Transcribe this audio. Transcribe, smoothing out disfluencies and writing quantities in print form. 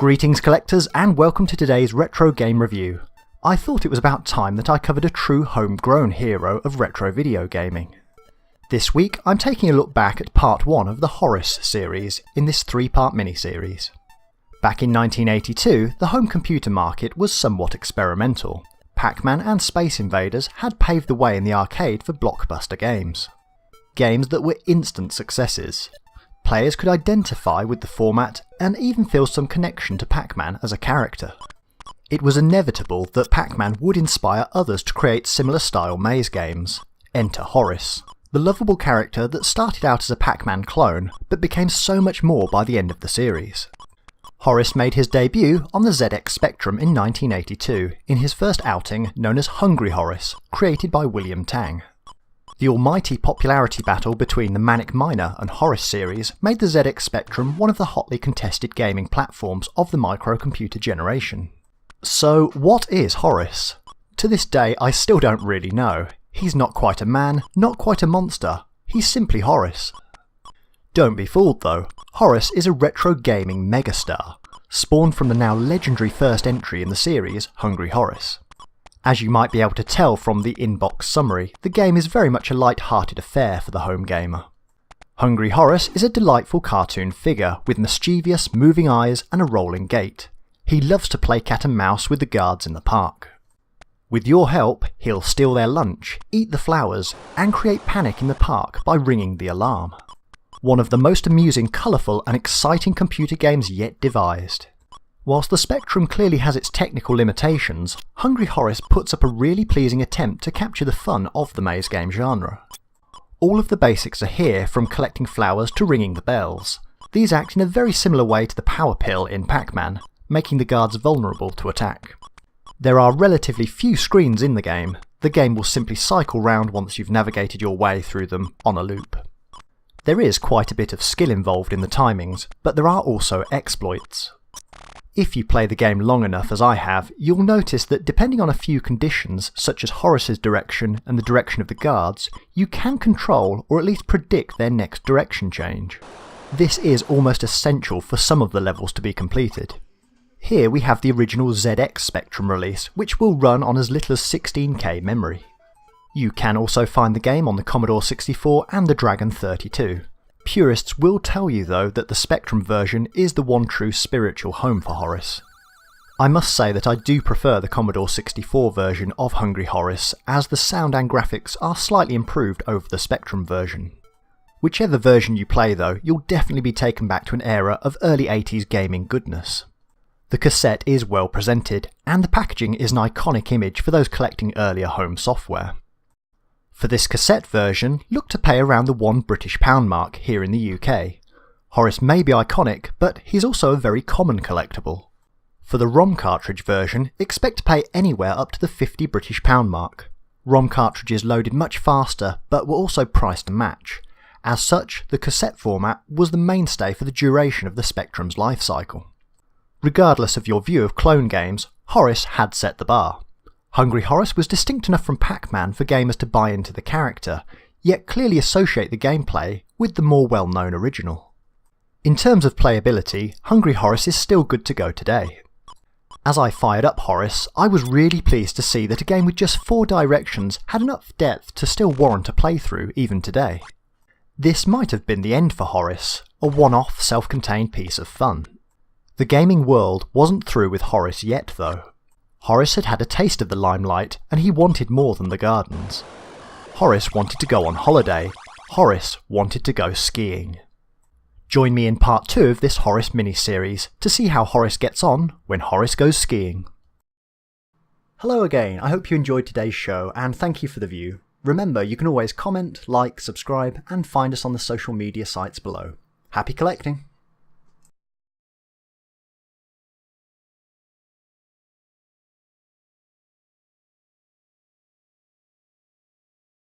Greetings collectors and welcome to today's retro game review. I thought it was about time that I covered a true homegrown hero of retro video gaming. This week I'm taking a look back at part 1 of the Horace series in this 3-part miniseries. Back in 1982, the home computer market was somewhat experimental. Pac-Man and Space Invaders had paved the way in the arcade for blockbuster games. Games that were instant successes. Players could identify with the format and even feel some connection to Pac-Man as a character. It was inevitable that Pac-Man would inspire others to create similar style maze games. Enter Horace, the lovable character that started out as a Pac-Man clone but became so much more by the end of the series. Horace made his debut on the ZX Spectrum in 1982 in his first outing known as Hungry Horace, created by William Tang. The almighty popularity battle between the Manic Miner and Horace series made the ZX Spectrum one of the hotly contested gaming platforms of the microcomputer generation. So what is Horace? To this day I still don't really know. He's not quite a man, not quite a monster, he's simply Horace. Don't be fooled though, Horace is a retro gaming megastar, spawned from the now legendary first entry in the series, Hungry Horace. As you might be able to tell from the inbox summary, the game is very much a light-hearted affair for the home gamer. Hungry Horace is a delightful cartoon figure with mischievous, moving eyes and a rolling gait. He loves to play cat and mouse with the guards in the park. With your help, he'll steal their lunch, eat the flowers, and create panic in the park by ringing the alarm. One of the most amusing, colourful and exciting computer games yet devised. Whilst the Spectrum clearly has its technical limitations, Hungry Horace puts up a really pleasing attempt to capture the fun of the maze game genre. All of the basics are here, from collecting flowers to ringing the bells. These act in a very similar way to the power pill in Pac-Man, making the guards vulnerable to attack. There are relatively few screens in the game will simply cycle round once you've navigated your way through them on a loop. There is quite a bit of skill involved in the timings, but there are also exploits. If you play the game long enough as I have, you'll notice that depending on a few conditions, such as Horace's direction and the direction of the guards, you can control or at least predict their next direction change. This is almost essential for some of the levels to be completed. Here we have the original ZX Spectrum release, which will run on as little as 16K memory. You can also find the game on the Commodore 64 and the Dragon 32. Purists will tell you though that the Spectrum version is the one true spiritual home for Horace. I must say that I do prefer the Commodore 64 version of Hungry Horace, as the sound and graphics are slightly improved over the Spectrum version. Whichever version you play though, you'll definitely be taken back to an era of early 80s gaming goodness. The cassette is well presented, and the packaging is an iconic image for those collecting earlier home software. For this cassette version, look to pay around the £1 mark here in the UK. Horace may be iconic, but he's also a very common collectible. For the ROM cartridge version, expect to pay anywhere up to the £50 mark. ROM cartridges loaded much faster, but were also priced to match. As such, the cassette format was the mainstay for the duration of the Spectrum's life cycle. Regardless of your view of clone games, Horace had set the bar. Hungry Horace was distinct enough from Pac-Man for gamers to buy into the character, yet clearly associate the gameplay with the more well-known original. In terms of playability, Hungry Horace is still good to go today. As I fired up Horace, I was really pleased to see that a game with just 4 directions had enough depth to still warrant a playthrough even today. This might have been the end for Horace, a one-off self-contained piece of fun. The gaming world wasn't through with Horace yet though. Horace had had a taste of the limelight and he wanted more than the gardens. Horace wanted to go on holiday. Horace wanted to go skiing. Join me in part 2 of this Horace mini-series to see how Horace gets on when Horace goes skiing. Hello again, I hope you enjoyed today's show and thank you for the view. Remember, you can always comment, like, subscribe and find us on the social media sites below. Happy collecting!